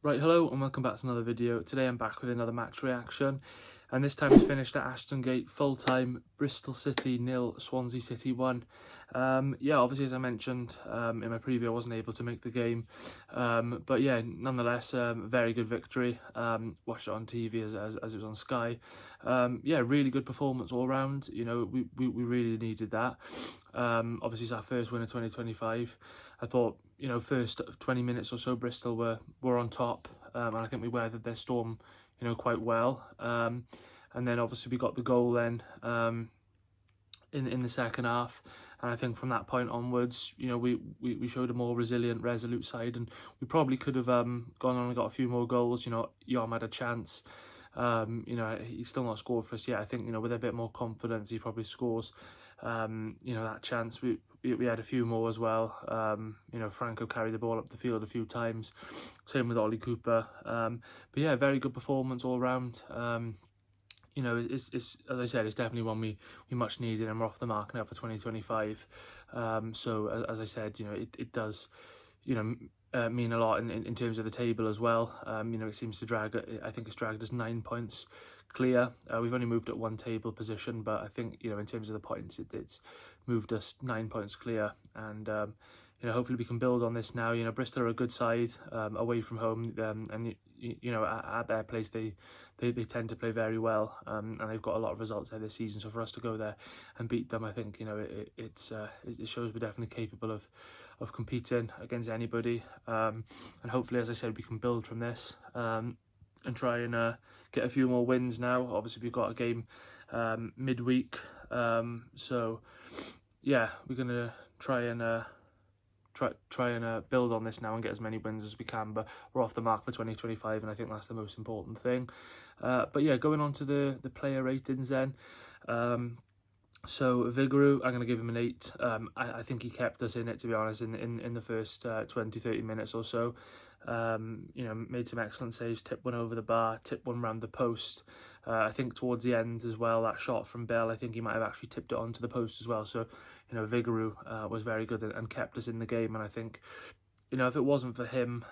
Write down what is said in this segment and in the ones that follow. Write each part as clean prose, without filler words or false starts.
Right, hello and welcome back to another video. Today I'm back with another match reaction, and this time it's finished at Ashton Gate, full time, Bristol City 0, Swansea City 1. Yeah, obviously as I mentioned in my preview I wasn't able to make the game, but yeah, nonetheless, very good victory. Watched it on TV as it was on Sky. Yeah, really good performance all round. You know, we really needed that. Obviously it's our first win of 2025. I thought, you know, first 20 minutes or so Bristol were on top, and I think we weathered their storm, you know, quite well. And then obviously we got the goal then in the second half, and I think from that point onwards, you know, we showed a more resilient, resolute side, and we probably could have gone on and got a few more goals. You know, Yom had a chance. You know, he's still not scored for us yet. I think, you know, with a bit more confidence he probably scores. You know, that chance, we had a few more as well. You know, Franco carried the ball up the field a few times, same with Ollie Cooper. But yeah, very good performance all round. You know, it's as I said, it's definitely one we much needed, and we're off the mark now for 2025. So as I said, you know, it does, you know, mean a lot in terms of the table as well. You know, it seems to drag, I think it's dragged us 9 points clear. We've only moved at one table position, but I think, you know, in terms of the points, it's moved us 9 points clear, and you know, hopefully we can build on this now. You know, Bristol are a good side away from home, and you know, at their place they tend to play very well, and they've got a lot of results there this season. So for us to go there and beat them, I think, you know, it shows we're definitely capable of competing against anybody, and hopefully, as I said, we can build from this and try and get a few more wins now. Obviously we've got a game midweek, so yeah, we're gonna try and build on this now and get as many wins as we can, but we're off the mark for 2025, and I think that's the most important thing. But yeah, going on to the player ratings then. So Vigouroux, I'm going to give him an 8. I think he kept us in it, to be honest, in the first 20-30 minutes or so. You know, made some excellent saves, tipped one over the bar, tipped one round the post. I think towards the end as well, that shot from Bell, I think he might have actually tipped it onto the post as well. So, you know, Vigouroux was very good and kept us in the game. And I think, you know, if it wasn't for him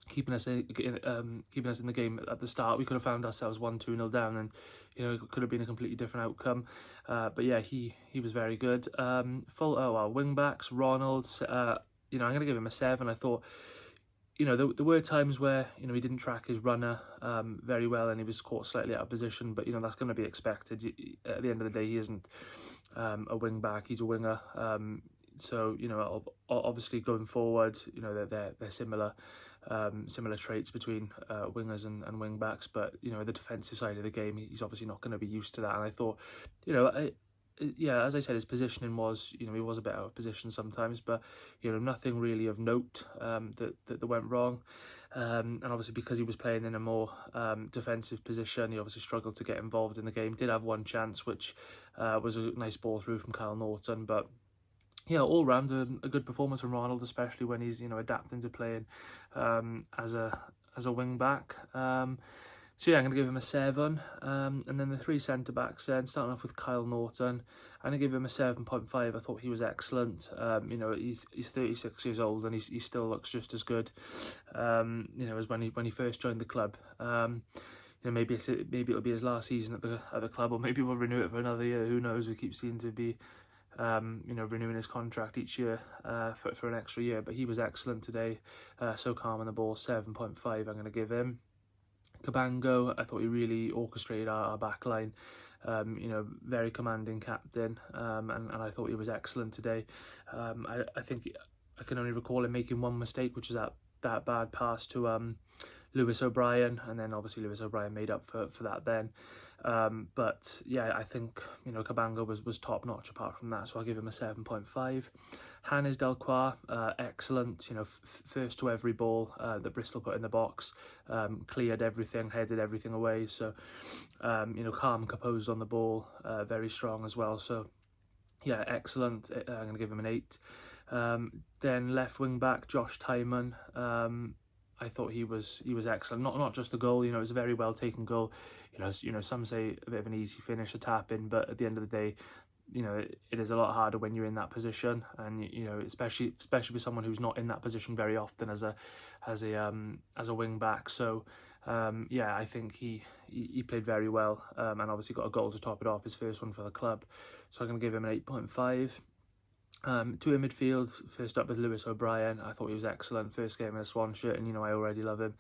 keeping us in the game at the start, we could have found ourselves 1-2-0 down, and, you know, it could have been a completely different outcome. But yeah, he was very good. Wing backs, Ronald, you know, I'm going to give him a 7. I thought, you know, there were times where, you know, he didn't track his runner very well, and he was caught slightly out of position, but, you know, that's going to be expected. At the end of the day, he isn't a wing back, he's a winger. So, you know, obviously going forward, you know, they're similar traits between wingers and wing backs, but, you know, the defensive side of the game, he's obviously not going to be used to that. And I thought, you know, yeah, as I said, his positioning was, you know, he was a bit out of position sometimes, but, you know, nothing really of note that went wrong. And obviously because he was playing in a more defensive position, he obviously struggled to get involved in the game. Did have one chance, which was a nice ball through from Kyle Norton, but yeah, all round a good performance from Ronald, especially when he's, you know, adapting to playing as a wing back. So yeah, I'm going to give him a 7. And then the 3 centre backs then, starting off with Kyle Norton, I'm going to give him a 7.5. I thought he was excellent. You know, he's 36 years old, and he still looks just as good, you know, as when he first joined the club. You know, maybe it'll be his last season at the club, or maybe we'll renew it for another year. Who knows? We keep seeming to be you know, renewing his contract each year for an extra year, but he was excellent today. So calm on the ball, 7.5 I'm going to give him. Cabango, I thought he really orchestrated our back line. You know, very commanding captain, and I thought he was excellent today. I think I can only recall him making one mistake, which is that bad pass to Lewis O'Brien, and then obviously Lewis O'Brien made up for that then. But yeah, I think, you know, Cabango was top notch apart from that, so I'll give him a 7.5. Hannes Delcroix, excellent, you know, first to every ball that Bristol put in the box, cleared everything, headed everything away. So, you know, calm, composed on the ball, very strong as well. So yeah, excellent. I'm going to give him an 8. Then left wing back, Josh Tyman. I thought he was excellent. Not just the goal, you know, it was a very well taken goal. You know, some say a bit of an easy finish, a tap in, but at the end of the day, you know, it is a lot harder when you're in that position, and you know, especially with someone who's not in that position very often as a wing back. So yeah, I think he played very well, and obviously got a goal to top it off, his first one for the club. So I'm going to give him an 8.5. Two in midfield, first up with Lewis O'Brien. I thought he was excellent, first game in a Swan shirt, and you know, I already love him.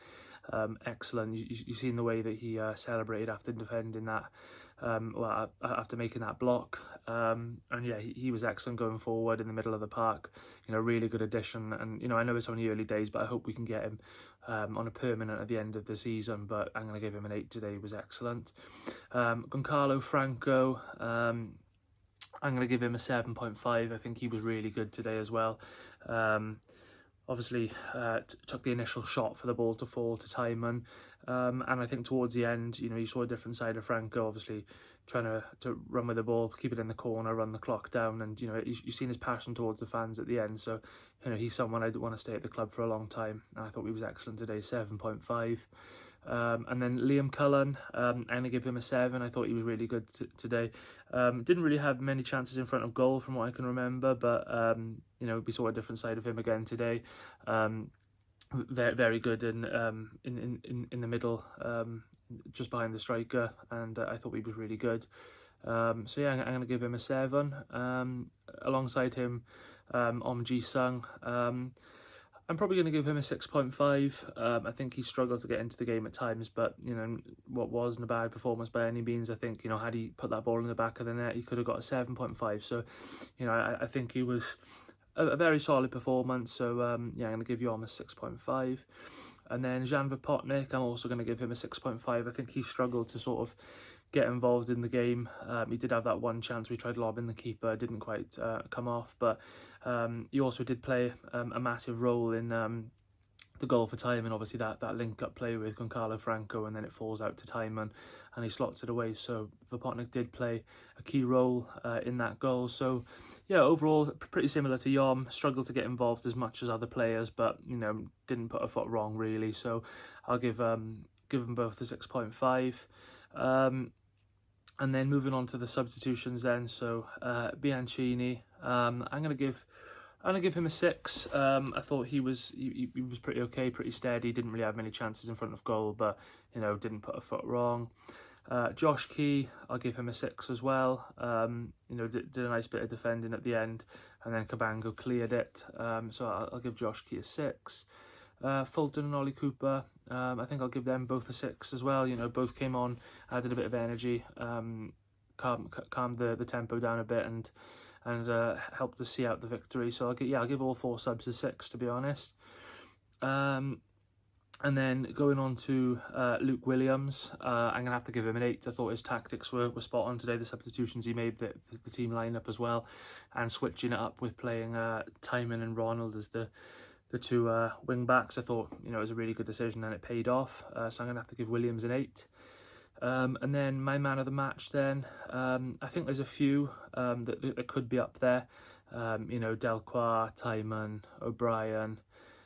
Excellent. You've seen the way that he celebrated after defending that, well, after making that block, and yeah, he was excellent going forward in the middle of the park. You know, really good addition, and you know, I know it's only early days, but I hope we can get him on a permanent at the end of the season. But I'm going to give him an 8 today. He was excellent. Goncalo Franco, I'm going to give him a 7.5. I think he was really good today as well. Obviously, took the initial shot for the ball to fall to Timon. And I think towards the end, you know, you saw a different side of Franco, obviously trying to run with the ball, keep it in the corner, run the clock down. And, you know, you've seen his passion towards the fans at the end. So, you know, he's someone I'd want to stay at the club for a long time. And I thought he was excellent today, 7.5. And then Liam Cullen, I'm going to give him a 7. I thought he was really good today. Didn't really have many chances in front of goal from what I can remember, but you know, we saw a different side of him again today. Very, very good in the middle, just behind the striker, and I thought he was really good. So yeah, I'm going to give him a 7. Alongside him, Ji Sung. I'm probably going to give him a 6.5. I think he struggled to get into the game at times, but, you know, what wasn't a bad performance by any means. I think, you know, had he put that ball in the back of the net, he could have got a 7.5. So, you know, I think he was a very solid performance. So, yeah, I'm going to give Yom a 6.5. And then Jan Vopotnik, I'm also going to give him a 6.5. I think he struggled to sort of get involved in the game. He did have that one chance we tried lobbing the keeper, didn't quite come off, but he also did play a massive role in the goal for Timon. Obviously that link-up play with Goncalo Franco, and then it falls out to Timon and he slots it away. So Vopotnik did play a key role in that goal. So yeah, overall pretty similar to Yom. Struggled to get involved as much as other players, but you know, didn't put a foot wrong really. So I'll give them both a 6.5. And then moving on to the substitutions then. So Bianchini, I'm gonna give him a 6. I thought he was pretty okay, pretty steady. Didn't really have many chances in front of goal, but you know, didn't put a foot wrong. Josh Key, I'll give him a 6 as well. You know, did a nice bit of defending at the end, and then Cabango cleared it. So I'll give Josh Key a 6. Fulton and Ollie Cooper, I think I'll give them both a 6 as well. You know, both came on, added a bit of energy, calmed the tempo down a bit, and helped us see out the victory. So I'll give all 4 subs a 6, to be honest. And then going on to Luke Williams, I'm gonna have to give him an 8. I thought his tactics were spot on today. The substitutions he made, the team lineup as well, and switching it up with playing Timon and Ronald as the 2 wing backs. I thought, you know, it was a really good decision and it paid off. So I'm gonna have to give Williams an 8. And then my man of the match then, I think there's a few that could be up there. You know, Delquar, Timon, O'Brien,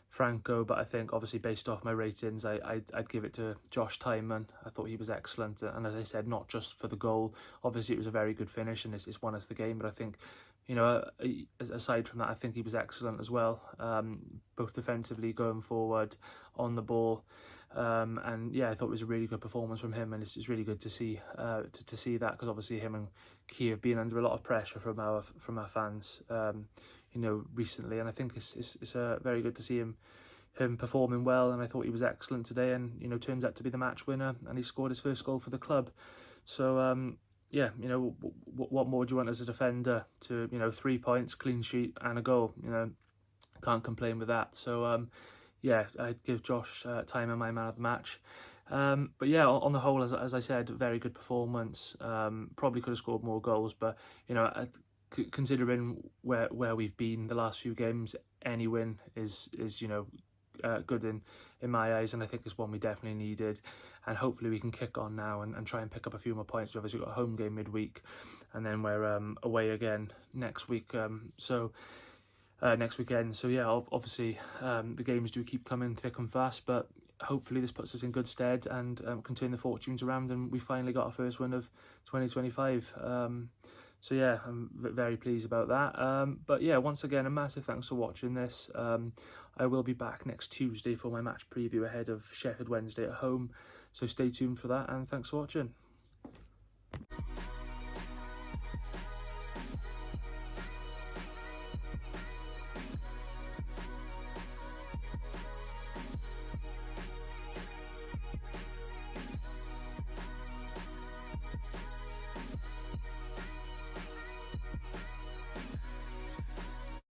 Franco, but I think obviously based off my ratings, I'd give it to Josh Timon. I thought he was excellent, and as I said, not just for the goal. Obviously, it was a very good finish, and it's won us the game. But I think, you know, aside from that, I think he was excellent as well, both defensively, going forward, on the ball. And yeah, I thought it was a really good performance from him, and it's really good to see to see that, because obviously him and Key have been under a lot of pressure from our fans, you know, recently, and I think it's very good to see him performing well, and I thought he was excellent today, and you know, turns out to be the match winner, and he scored his first goal for the club. So yeah, you know, what more do you want as a defender? To, you know, 3 points, clean sheet, and a goal. You know, can't complain with that. So yeah, I'd give Josh Timon my man of the match. But yeah, on the whole, as I said, very good performance. Probably could have scored more goals, but you know, considering where we've been the last few games, any win is you know, good in my eyes, and I think it's one we definitely needed. And hopefully we can kick on now and try and pick up a few more points. We've obviously got a home game midweek, and then we're away again next week. Next weekend. So yeah, obviously the games do keep coming thick and fast, but hopefully this puts us in good stead and can turn the fortunes around, and we finally got our first win of 2025. So yeah, I'm very pleased about that. But yeah, once again, a massive thanks for watching this. I will be back next Tuesday for my match preview ahead of Sheffield Wednesday at home. So stay tuned for that, and thanks for watching.